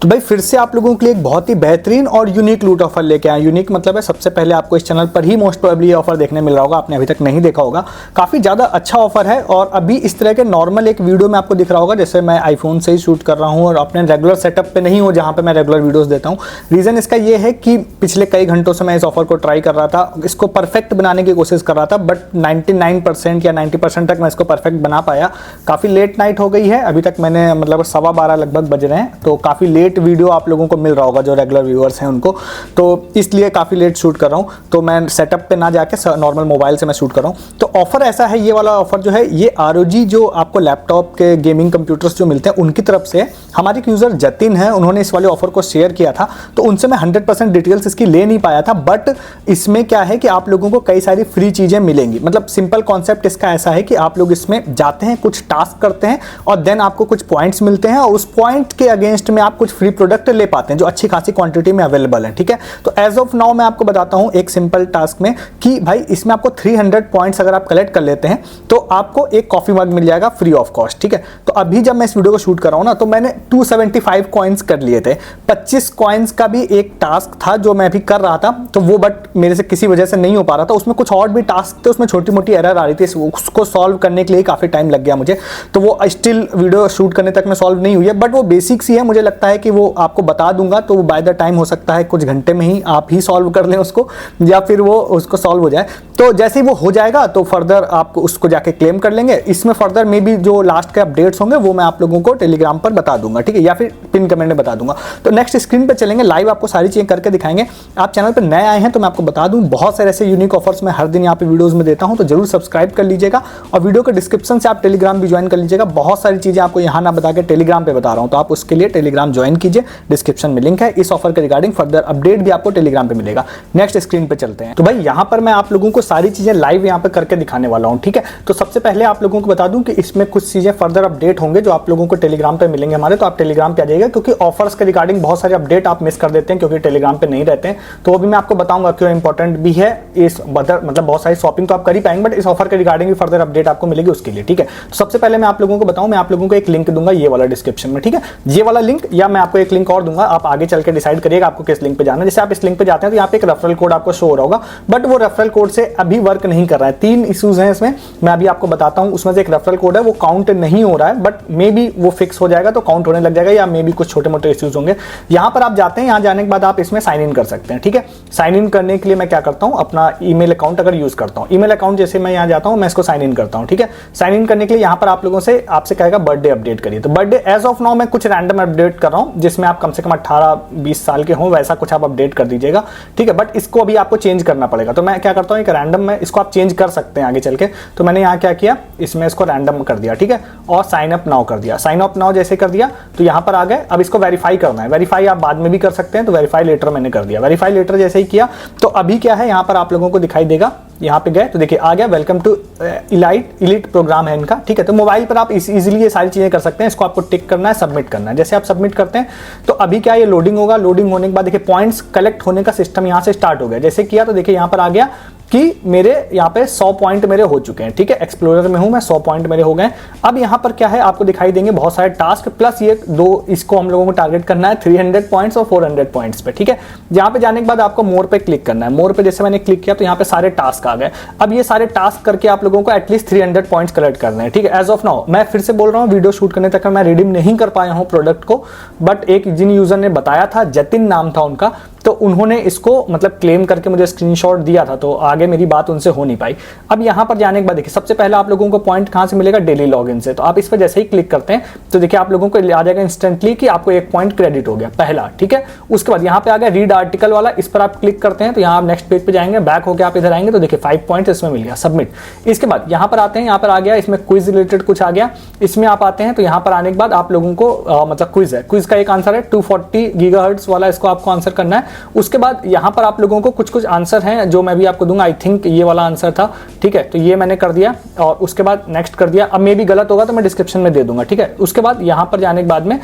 तो भाई फिर से आप लोगों के लिए एक बहुत ही बेहतरीन और यूनिक लूट ऑफर लेके आए। यूनिक मतलब है सबसे पहले आपको इस चैनल पर ही मोस्ट प्रोबेबली ये ऑफर देखने मिल रहा होगा, आपने अभी तक नहीं देखा होगा। काफ़ी ज़्यादा अच्छा ऑफर है और अभी इस तरह के नॉर्मल एक वीडियो में आपको दिख रहा होगा, जैसे मैं आईफोन से ही शूट कर रहा हूँ और अपने रेगुलर सेटअप पे नहीं हूँ जहाँ पे मैं रेगुलर वीडियोज़ देता हूँ। रीज़न इसका ये है कि पिछले कई घंटों से मैं इस ऑफर को ट्राई कर रहा था, इसको परफेक्ट बनाने की कोशिश कर रहा था, बट 99% या 90% तक मैं इसको परफेक्ट बना पाया। काफ़ी लेट नाइट हो गई है, अभी तक मैंने मतलब 12:15 लगभग बज रहे हैं, तो काफ़ी लेट वीडियो आप लोगों को मिल रहा होगा जो रेगुलर व्यूअर्स हैं उनको, तो इसलिए काफ़ी लेट शूट कर रहा हूँ। तो मैं सेटअप पे ना जाके नॉर्मल मोबाइल से मैं शूट कर रहा हूँ। तो ऑफर ऐसा है, ये वाला ऑफर जो है ये ROG जो आपको लैपटॉप के गेमिंग कंप्यूटर्स जो मिलते हैं उनकी तरफ से, हमारे एक यूज़र जतिन है, उन्होंने इस वाले ऑफर को शेयर किया था, तो उनसे मैं 100% डिटेल्स इसकी ले नहीं पाया था। बट इसमें क्या है कि आप लोगों को कई सारी फ्री चीज़ें मिलेंगी। मतलब सिंपल कॉन्सेप्ट इसका ऐसा है कि आप लोग इसमें जाते हैं, कुछ टास्क करते हैं और देन आपको कुछ पॉइंट्स मिलते हैं और उस पॉइंट के अगेंस्ट में आप कुछ फ्री प्रोडक्ट ले पाते हैं जो अच्छी खासी क्वांटिटी में अवेलेबल है। ठीक है, तो एज ऑफ नाउ मैं आपको बताता हूं एक सिंपल टास्क में कि भाई इसमें आपको 300 पॉइंट्स अगर आप कलेक्ट कर लेते हैं तो आपको एक कॉफी मग मिल जाएगा फ्री ऑफ कॉस्ट। ठीक है, तो अभी जब मैं इस वीडियो को शूट कर रहा हूं ना, तो मैंने 275 कॉइन्स कर लिए थे। 25 कॉइन्स का भी एक टास्क था जो मैं भी कर रहा था, तो वो बट मेरे से किसी वजह से नहीं हो पा रहा था। उसमें कुछ और भी टास्क थे, उसमें छोटी मोटी एरर आ रही थी, उसको सॉल्व करने के लिए काफी टाइम लग गया मुझे। तो वो स्टिल वीडियो शूट करने तक में सॉल्व नहीं हुई है, बट वो बेसिक सी है, मुझे लगता है कि वो आपको बता दूंगा, तो बाय द टाइम हो सकता है कुछ घंटे में ही आप ही सॉल्व कर लें उसको, या फिर वो उसको सॉल्व हो जाए। तो जैसे ही वो हो जाएगा तो फर्दर आप उसको जाके क्लेम कर लेंगे। इसमें फर्दर में भी जो लास्ट के अपडेट्स होंगे वो मैं आप लोगों को टेलीग्राम पर बता दूंगा, ठीक है, या फिर पिन कमेंट में बता दूंगा। तो नेक्स्ट स्क्रीन पे चलेंगे, लाइव आपको सारी चीजें करके दिखाएंगे। आप चैनल पर नए आए हैं तो मैं आपको बता दूं, बहुत सारे ऐसे यूनिक ऑफर्स मैं हर दिन यहाँ पे वीडियोस में देता हूँ, तो जरूर सब्सक्राइब कर लीजिएगा और वीडियो के डिस्क्रिप्शन से आप टेलीग्राम भी ज्वाइन कर लीजिएगा। बहुत सारी चीजें आपको यहाँ ना बता के टेलीग्राम पे बता रहा हूँ, तो आप उसके लिए टेलीग्राम ज्वाइन कीजिए, डिस्क्रिप्शन में लिंक है। इस ऑफर के रिगार्डिंग फर्दर अपडेट भी आपको टेलीग्राम पे मिलेगा। नेक्स्ट स्क्रीन पे चलते हैं। तो भाई यहाँ पर मैं आप लोगों को सारी चीजें लाइव यहाँ पे करके दिखाने वाला हूँ, ठीक है। तो सबसे पहले आप लोगों को बता दूं कि इसमें कुछ चीजें फर्दर अपडेट होंगे जो आप लोगों को टेलीग्राम पे मिलेंगे हमारे, तो आप टेलीग्राम पे आ जाइएगा, क्योंकि ऑफर्स के रिगार्डिंग बहुत सारे अपडेट आप मिस कर देते हैं क्योंकि टेलीग्राम पे नहीं रहते हैं। तो वो भी मैं आपको बताऊंगा क्यों इंपॉर्टेंट भी है। इस बदर मतलब बहुत सारी शॉपिंग तो आप कर ही पाएंगे, बट इस ऑफर के रिगार्डिंग भी फर्दर अपडेट आपको मिलेगी उसके लिए, ठीक है। तो सबसे पहले मैं आप लोगों को बताऊं, मैं आप लोगों को एक लिंक दूंगा ये वाला डिस्क्रिप्शन में, ठीक है, ये वाला लिंक, या मैं आपको एक लिंक और दूंगा, आप आगे चल के डिसाइड करिएगा आपको किस लिंक पे जाना है। जैसे आप इस लिंक पे जाते हैं तो यहाँ पे एक रेफरल कोड आपको शो हो रहा होगा, बट वो रेफरल कोड से अभी वर्क नहीं कर रहा है। 3 इश्यूज हैं इसमें, मैं अभी आपको बताता हूं। उसमें से एक रेफरल कोड है वो काउंट नहीं हो रहा है, बट मे बी वो फिक्स हो जाएगा तो काउंट होने लग जाएगा, या मे बी कुछ छोटे मोटे इश्यूज होंगे। यहां पर आप जाते हैं, यहां जाने के बाद आप इसमें साइन इन कर सकते हैं, ठीक है। साइन इन करने के लिए मैं क्या करता हूं, अपना ईमेल अकाउंट अगर यूज करता हूं, ईमेल अकाउंट जैसे मैं यहां जाता हूं, मैं इसको साइन इन करता हूं, ठीक है। साइन इन करने के लिए यहां पर आप लोगों से आपसे कहेगा बर्थडे अपडेट करिए। तो बर्थडे एज ऑफ नाउ मैं कुछ रैंडम अपडेट कर रहा हूं, जिसमें आप कम से कम 18-20 साल के हों, वैसा कुछ आप अपडेट कर दीजिएगा, ठीक है। बट इसको अभी आपको चेंज करना पड़ेगा, तो मैं क्या करता हूं, एक रैंडम में इसको आप चेंज कर सकते हैं आगे चल के। तो मैंने यहाँ क्या किया, इसमें इसको रैंडम कर दिया, ठीक है, और साइन अप नाउ कर दिया। साइन अप नाउ जैसे कर दिया तो यहां पर आ गए। अब इसको वेरीफाई करना है, वेरीफाई आप बाद में भी कर सकते हैं, तो वेरीफाई लेटर मैंने कर दिया। वेरीफाई लेटर जैसे ही किया तो अभी क्या है, यहां पर आप लोगों को दिखाई देगा, यहाँ पे गए तो देखिए आ गया, वेलकम टू इलीट प्रोग्राम है इनका, ठीक है। तो मोबाइल पर आप इजीली ये सारी चीजें कर सकते हैं। इसको आपको टिक करना है, सबमिट करना है। जैसे आप सबमिट करते हैं तो अभी क्या ये लोडिंग होगा, लोडिंग होने के बाद देखिए पॉइंट्स कलेक्ट होने का सिस्टम यहाँ से स्टार्ट हो गया। जैसे किया तो देखिए यहाँ पर आ गया कि मेरे यहाँ पे 100 पॉइंट मेरे हो चुके हैं, ठीक है। एक्सप्लोरर में हूं मैं, 100 पॉइंट मेरे हो गए। अब यहाँ पर क्या है, आपको दिखाई देंगे बहुत सारे टास्क, प्लस ये 2, इसको हम लोगों को टारगेट करना है 300 पॉइंट्स और 400 पॉइंट्स पे, ठीक है। यहाँ पे जाने के बाद आपको मोर पे क्लिक करना है। मोर पे जैसे मैंने क्लिक किया तो यहाँ पे सारे टास्क आ गए। अब ये सारे टास्क करके आप लोगों को एटलीस्ट 300 पॉइंट्स कलेक्ट करने हैं, ठीक है। एज ऑफ नाउ मैं फिर से बोल रहा हूँ, वीडियो शूट करने तक मैं रिडीम नहीं कर पाया हूँ प्रोडक्ट को, बट एक जिन यूजर ने बताया था, जतिन नाम था उनका, तो उन्होंने इसको मतलब क्लेम करके मुझे स्क्रीनशॉट दिया था, तो आगे मेरी बात उनसे हो नहीं पाई। अब यहां पर जाने के बाद देखिए सबसे पहले आप लोगों को पॉइंट कहां से मिलेगा, डेली लॉगिन से। तो आप इस पर जैसे ही क्लिक करते हैं तो देखिए आप लोगों को आ जाएगा इंस्टेंटली कि आपको 1 पॉइंट क्रेडिट हो गया पहला, ठीक है। उसके बाद यहाँ पे आ गया रीड आर्टिकल वाला, इस पर आप क्लिक करते हैं तो यहाँ आप नेक्स्ट पेज पे जाएंगे, बैक होकर आप इधर आएंगे तो देखिए 5 पॉइंट इसमें मिल गया, सबमिट। इसके बाद यहाँ पर आते हैं, यहाँ पर आ गया इसमें क्विज रिलेटेड कुछ आ गया। इसमें आप आते हैं तो यहाँ पर आने के बाद आप लोगों को मतलब क्विज है, क्विज का एक आंसर है 240 गीगाहर्ट्ज वाला, इसको आपको आंसर करना है। उसके बाद यहाँ पर आप लोगों को कुछ आंसर हैं जो मैं भी आपको दूंगा। आई थिंक ये वाला आंसर था, ठीक है। तो ये मैंने कर दिया और उसके बाद नेक्स्ट कर दिया। अब मे भी गलत होगा तो मैं डिस्क्रिप्शन में दे दूंगा, ठीक है। उसके बाद यहाँ पर जाने के बाद में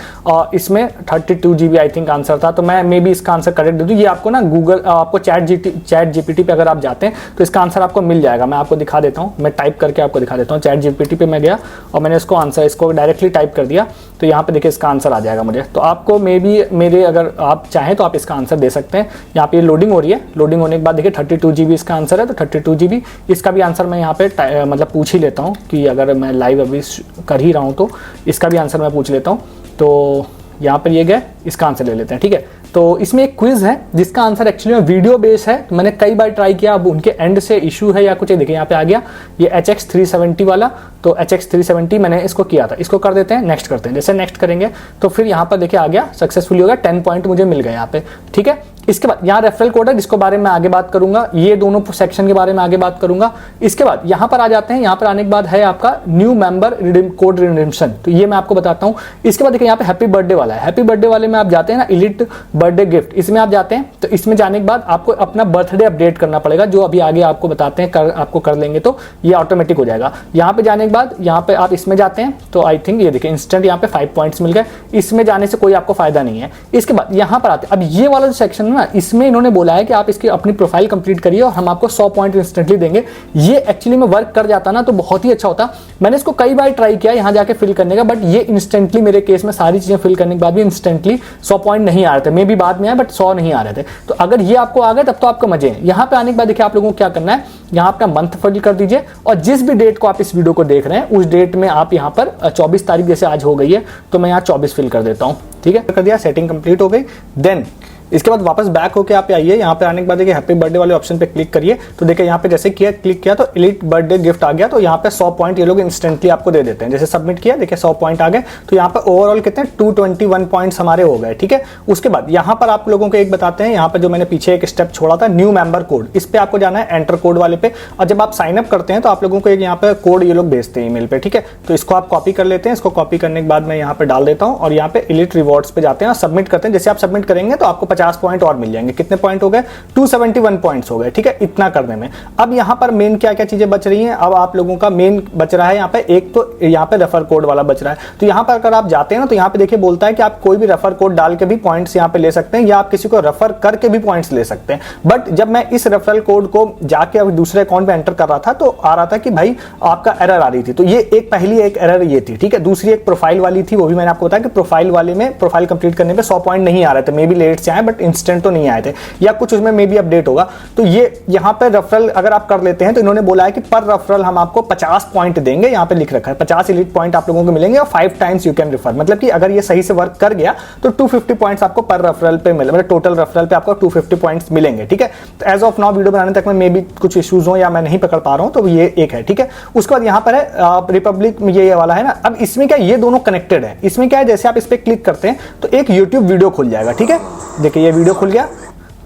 इसमें 32 GB आई थिंक आंसर था, तो मैं मे भी इसका आंसर करेक्ट दे दूँ। ये आपको ना गूगल, आपको चैट जीपीटी पे अगर आप जाते हैं तो इसका आंसर आपको मिल जाएगा। मैं आपको दिखा देता हूँ, मैं टाइप करके आपको दिखा देता हूँ। चैट जीपीटी पे मैं गया और मैंने इसको आंसर, इसको डायरेक्टली टाइप कर दिया, तो यहाँ पे देखिए इसका आंसर आ जाएगा मुझे। तो आपको मे बी मेरे, अगर आप चाहें तो आप इसका आंसर दे सकते हैं। यहाँ पे लोडिंग हो रही है, लोडिंग होने के बाद देखिए 32 GB इसका आंसर है, तो 32 GB इसका भी आंसर मैं यहाँ पे मतलब पूछ ही लेता हूँ कि अगर मैं लाइव अभी कर ही रहा हूँ तो इसका भी आंसर मैं पूछ लेता हूँ। तो यहाँ पर ये गए, इसका आंसर ले लेते हैं, ठीक है। तो इसमें एक क्विज है जिसका आंसर एक्चुअली में वीडियो बेस है, तो मैंने कई बार ट्राई किया, अब उनके एंड से इशू है या कुछ है। देखिए यहाँ पे आ गया ये HX 370 वाला, तो HX 370 मैंने इसको किया था, इसको कर देते हैं, नेक्स्ट करते हैं। जैसे नेक्स्ट करेंगे तो फिर यहाँ पर देखिए आ गया, सक्सेसफुली हो गया, 10 पॉइंट मुझे मिल गए यहाँ पे, ठीक है। इसके बाद यहाँ रेफरल कोड है जिसको बारे में आगे बात करूंगा, ये दोनों सेक्शन के बारे में आगे बात करूंगा। इसके बाद यहाँ पर आ जाते हैं, यहाँ पर आने के बाद है आपका न्यू मेंबर रिडीम कोड रिडीम्पशन, तो ये मैं आपको बताता हूँ। इसके बाद देखिए यहाँ पे हैप्पी बर्थडे वाला है, हैप्पी बर्थडे वाले में आप जाते हैं ना, एलिट बर्थडे गिफ्ट, इसमें आप जाते हैं। तो इसमें जाने के बाद आपको अपना बर्थडे अपडेट करना पड़ेगा, जो अभी आगे आपको बताते हैं, आपको कर लेंगे तो ये ऑटोमेटिक हो जाएगा। यहाँ पे जाने के बाद यहाँ पे आप इसमें जाते हैं, तो आई थिंक ये देखिए इंस्टेंट यहाँ पे 5 पॉइंट्स मिल गए। इसमें जाने से कोई आपको फायदा नहीं है। इसके बाद यहाँ पर आते हैं, अब ये वाला जो सेक्शन है ना, इसमें इन्होंने बोला है कि आप इसकी अपनी प्रोफाइल कंप्लीट करिए और हम आपको 100 पॉइंट इंस्टेंटली देंगे। ये एक्चुअली में वर्क कर जाता ना तो बहुत ही अच्छा होता। मैंने इसको कई बार ट्राई किया यहाँ जाके फिल करने का, बट ये इंस्टेंटली मेरे केस में सारी चीजें फिल करने के बाद भी इंस्टेंटली 100 पॉइंट नहीं आ रहे थे, मे भी बाद में आए बट 100 नहीं आ रहे थे। तो अगर ये आपको आ गए तब तो आपको मजे हैं। यहाँ पे आने के बाद देखिए आप लोगों को क्या करना है, यहाँ अपना मंथ फिल कर दीजिए और जिस भी डेट को आप इस वीडियो को देख रहे हैं उस डेट में आप यहाँ पर 24 तारीख जैसे आज हो गई है तो मैं यहाँ 24 फिल कर देता हूँ, ठीक है। कर दिया, सेटिंग कंप्लीट हो गई। देन इसके बाद वापस बैक होके आप आइए, यहाँ पे आने के बाद देखिए हैप्पी बर्थडे वाले ऑप्शन पे क्लिक करिए। तो देखिए यहाँ पे जैसे किया, क्लिक किया तो एलिट बर्थडे गिफ्ट आ गया, तो यहाँ पे 100 पॉइंट ये लोग इंस्टेंटली आपको दे देते हैं। जैसे सबमिट किया देखिए 100 पॉइंट आ गए, तो यहाँ पे ओवरऑल कितने 221 पॉइंट्स हमारे हो गए, ठीक है। उसके बाद यहाँ पर आप लोगों को एक बताते हैं, यहाँ पर जो मैंने पीछे एक स्टेप छोड़ा था न्यू मेंबर कोड, इस पे आपको जाना है एंटर कोड वाले पे। और जब आप साइन अप करते हैं तो आप लोगों को एक यहाँ पे कोड ये लोग भेजते हैं ईमेल पे, ठीक है। तो इसको आप कॉपी कर लेते हैं, इसको कॉपी करने के बाद मैं यहाँ पे डाल देता हूँ और यहाँ पे एलिट रिवॉर्ड्स पे जाते हैं और सबमिट करते हैं। जैसे आप सबमिट करेंगे तो आपको 50 पॉइंट और मिल जाएंगे। कितने पॉइंट हो गए, 271 पॉइंट्स हो गए, ठीक है। इतना करने में अब यहाँ पर मेन क्या क्या चीजें बच रही हैं, अब आप लोगों का मेन बच रहा है यहाँ पे, एक तो यहाँ पे रेफर कोड वाला बच रहा है। तो यहाँ पर अगर आप जाते हैं ना तो यहाँ पे देखिए बोलता है कि आप कोई भी रेफर कोड डाल के भी पॉइंट्स यहाँ पे ले सकते हैं या आप किसी को रेफर करके भी पॉइंट्स ले सकते हैं। बट जब मैं इस रेफरल कोड को जाके अब दूसरे अकाउंट पे एंटर कर रहा था तो आ रहा था कि भाई आपका एरर आ रही थी। तो ये एक पहली एक एरर ये थी, ठीक है। दूसरी एक प्रोफाइल वाली थी, वो भी मैंने आपको बताया कि प्रोफाइल वाले में प्रोफाइल कंप्लीट करने पे 100 पॉइंट नहीं आ रहे थे, मे बी लेट से आए बट इंस्टेंट तो नहीं आए थे, या कुछ उसमें मे बी अपडेट होगा। तो ये यहाँ पे रेफरल अगर आप कर लेते हैं तो इन्होंने बोला है कि पर रेफरल हम आपको 50 पॉइंट देंगे, यहाँ पे लिख रखा है 50 एलिट पॉइंट आप लोगों को मिलेंगे और 5 टाइम्स यू कैन रेफर, मतलब कि अगर ये सही से वर्क कर गया तो 250 पॉइंट्स आपको पर रेफरल पे मिले, मतलब टोटल रेफरल पे आपको 250 पॉइंट्स मिलेंगे, ठीक है। तो एज ऑफ नाउ वीडियो बनाने तक में मे बी कुछ इश्यूज हो या मैं नहीं पकड़ पा रहा हूं, तो ये एक है, ठीक है। उसके बाद यहाँ पर है रिपब्लिक, ये वाला है ना। अब इसमें क्या, ये दोनों कनेक्टेड है। इसमें क्या है, जैसे आप इस पे क्लिक करते हैं तो एक यूट्यूब वीडियो खुल जाएगा, ठीक है। देखिए ये वीडियो खुल गया।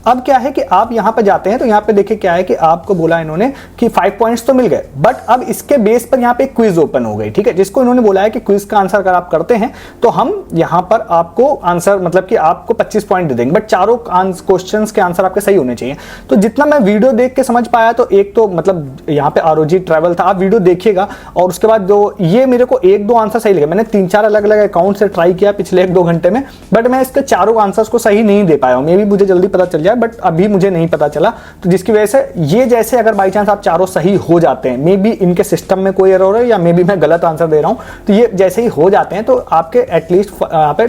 अब क्या है कि आप यहां पर जाते हैं तो यहां पे देखिए क्या है कि आपको बोला इन्होंने कि 5 पॉइंट्स तो मिल गए, बट अब इसके बेस पर यहां पे एक क्विज ओपन हो गई, ठीक है। जिसको इन्होंने बोला है कि क्विज का आंसर अगर आप करते हैं तो हम यहां पर आपको आंसर, मतलब कि आपको 25 पॉइंट दे देंगे, बट चारों क्वेश्चंस के आंसर आपके सही होने चाहिए। तो जितना मैं वीडियो देख के समझ पाया तो एक तो मतलब यहाँ पे ROG ट्रैवल था, आप वीडियो देखिएगा। और उसके बाद जो ये मेरे को 1-2 आंसर सही लगे, मैंने 3-4 अलग अलग अकाउंट से ट्राई किया पिछले 1-2 घंटे में, बट मैं इसके चारों आंसर्स को सही नहीं दे पाया। मे भी मुझे जल्दी पता चल जाए, बट अभी मुझे नहीं पता चला। तो जिसकी वजह से ये, जैसे अगर बाई चांस आप चारों सही हो जाते हैं, मे बी इनके सिस्टम में कोई एरर है या मे बी मैं गलत आंसर दे रहा हूं, तो ये जैसे ही हो जाते हैं तो आपके एटलीस्ट यहाँ पे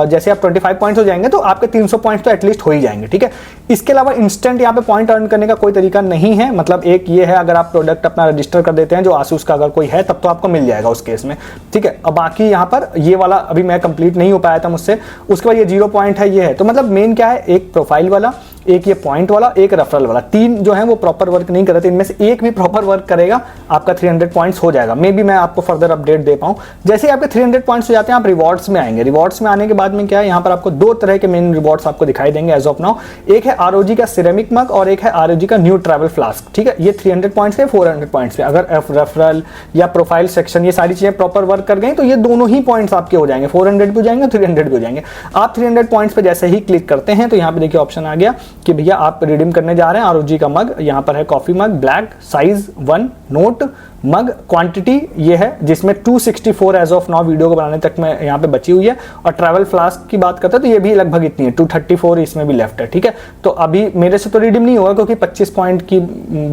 जैसे आप 25 पॉइंट्स हो जाएंगे तो आपके 300 पॉइंट्स तो एटलीस्ट हो ही जाएंगे, ठीक है। इसके अलावा इंस्टेंट यहाँ पे पॉइंट अर्न करने का कोई तरीका नहीं है। मतलब एक ये है, अगर आप प्रोडक्ट अपना रजिस्टर कर देते हैं जो आसूस का अगर कोई है तब तो आपको मिल जाएगा उस केस में, ठीक है। अब बाकी यहाँ पर ये वाला अभी मैं कंप्लीट नहीं हो पाया था मुझसे। उसके बाद ये 0 पॉइंट है, ये है। तो मतलब मेन क्या है, एक प्रोफाइल वाला, एक ये पॉइंट वाला, एक रेफरल वाला, 3 जो है वो प्रॉपर वर्क नहीं कर रहे थे। इनमें से एक भी प्रॉपर वर्क करेगा आपका 300 पॉइंट्स हो जाएगा। मे बी मैं आपको फर्दर अपडेट दे पाऊं। जैसे ही आपके 300 पॉइंट्स हो जाते हैं आप रिवॉर्ड्स में आएंगे। रिवॉर्ड्स में आने के बाद में क्या है, यहाँ पर आपको 2 तरह के मेन रिवॉर्ड्स आपको दिखाई देंगे एज ऑफ नाउ। एक है ROG का सिरेमिक मग और एक है ROG का न्यू ट्रैवल फ्लास्क, ठीक है। ये 300 पॉइंट्स पे, 400 पॉइंट्स पे। अगर रेफरल या प्रोफाइल सेक्शन ये सारी चीजें प्रॉपर वर्क कर गई तो ये दोनों ही पॉइंट्स आपके हो जाएंगे, 400 भी हो जाएंगे, 300 भी हो जाएंगे। आप 300 पॉइंट्स पे जैसे ही क्लिक करते हैं तो यहाँ पे देखिए ऑप्शन आ गया कि भैया आप रिडीम करने जा रहे हैं ROG का मग, यहाँ पर है coffee mug black, size 1 note mug, quantity ये है जिसमें 264 एज ऑफ नाउ वीडियो को बनाने तक में यहाँ पे बची हुई है। और ट्रैवल फ्लास्क की बात करते हैं तो ये भी लगभग इतनी है, 234 इसमें भी लेफ्ट है, ठीक है। तो अभी मेरे से तो रिडीम नहीं होगा क्योंकि 25 पॉइंट की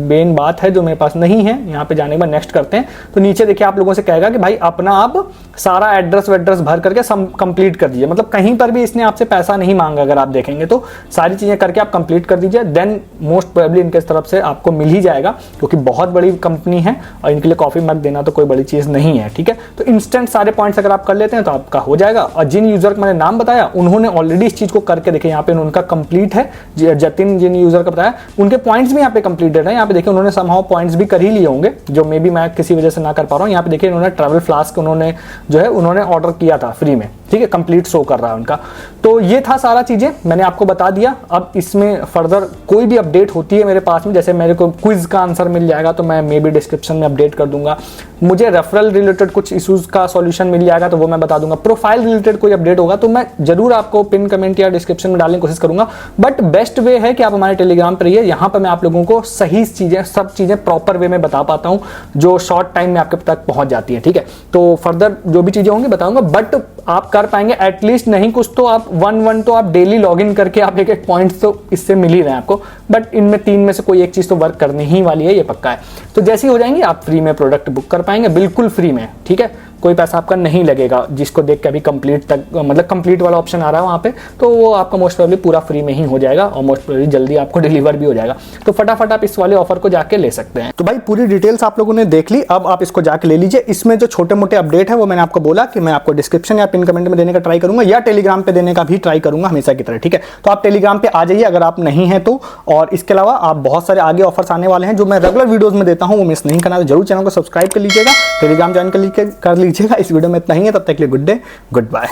मेन बात है जो मेरे पास नहीं है। यहाँ पे जाने के बाद नेक्स्ट करते हैं तो नीचे देखिए आप लोगों से कहेगा कि भाई अपना आप सारा एड्रेस वेड्रेस भर करके कंप्लीट कर दीजिए, मतलब कहीं पर भी इसने आपसे पैसा नहीं मांगा। अगर आप देखेंगे तो सारी चीजें करके आप कंप्लीट कर दीजिए, देन मोस्ट प्रोबेबली इनके तरफ से आपको मिल ही जाएगा, क्योंकि बहुत बड़ी कंपनी है और इनके लिए कॉफी मग देना तो कोई बड़ी चीज नहीं है, ठीक है। तो इंस्टेंट सारे पॉइंट्स अगर आप कर लेते हैं तो आपका हो जाएगा। और जिन यूजर का मैंने नाम बताया उन्होंने ऑलरेडी इस चीज को करके देखे, यहाँ पे उनका कंप्लीट है। जतिन जिन यूजर का बताया उनके पॉइंट्स भी यहाँ पे कंप्लीटेड है। यहाँ पे देखिए उन्होंने समहाउ पॉइंट्स भी कर ही लिए होंगे, जो मे बी मैं किसी वजह से ना कर पा रहा हूँ। यहाँ पे देखिए उन्होंने ट्रैवल फ्लास्क उन्होंने जो है उन्होंने ऑर्डर किया था फ्री में, ठीक है, कंप्लीट शो कर रहा है उनका। तो ये था सारा चीजें मैंने आपको बता दिया। अब इसमें फर्दर कोई भी अपडेट होती है मेरे पास में, जैसे मेरे को क्विज का आंसर मिल जाएगा तो मैं मे बी डिस्क्रिप्शन में अपडेट कर दूंगा। मुझे रेफरल रिलेटेड कुछ इश्यूज का सॉल्यूशन मिल जाएगा तो वो मैं बता दूंगा। प्रोफाइल रिलेटेड कोई अपडेट होगा तो मैं जरूर आपको पिन कमेंट या डिस्क्रिप्शन में डालने की कोशिश करूंगा। बट बेस्ट वे है कि आप हमारे टेलीग्राम पर रहिए, यहाँ पर मैं आप लोगों को सही चीजें, सब चीजें प्रॉपर वे में बता पाता हूँ जो शॉर्ट टाइम में आपके तक पहुंच जाती है, ठीक है। तो फर्दर जो भी चीजें होंगी बताऊंगा, बट आप कर पाएंगे एटलीस्ट नहीं कुछ तो आप 1 तो आप डेली लॉग इन करके आप एक पॉइंट्स तो इससे मिल ही रहे हैं आपको। बट इनमें 3 में से कोई एक चीज तो वर्क करनी ही वाली है, ये पक्का है। तो जैसे ही हो जाएंगे आप फ्री में प्रोडक्ट बुक कर पाएंगे, बिल्कुल फ्री में, ठीक है। कोई पैसा आपका नहीं लगेगा, जिसको देख के अभी कंप्लीट तक मतलब कंप्लीट वाला ऑप्शन आ रहा है वहां पे, तो वो आपका मोस्ट प्रोबेबली पूरा फ्री में ही हो जाएगा और मोस्ट प्रोबेबली जल्दी आपको डिलीवर भी हो जाएगा। तो फटाफट आप इस वाले ऑफर को जाके ले सकते हैं। तो भाई पूरी डिटेल्स आप लोगों ने देख ली, अब आप इसको जाके ले लीजिए। इसमें जो छोटे मोटे अपडेट है वो मैंने आपको बोला कि मैं आपको डिस्क्रिप्शन या पिन कमेंट में देने का ट्राई करूंगा या टेलीग्राम पे देने का भी ट्राई करूंगा हमेशा की तरह, ठीक है। तो आप टेलीग्राम पे आ जाइए अगर आप नहीं है तो। और इसके अलावा आप बहुत सारे आगे ऑफर्स आने वाले हैं जो मैं रेगुलर वीडियोस में देता हूं, वो मिस नहीं करना, तो जरूर चैनल को सब्सक्राइब कर लीजिएगा, टेलीग्राम ज्वाइन कर लीजिएगा। इस वीडियो में इतना ही है, तब तक के लिए गुड डे, गुड बाय।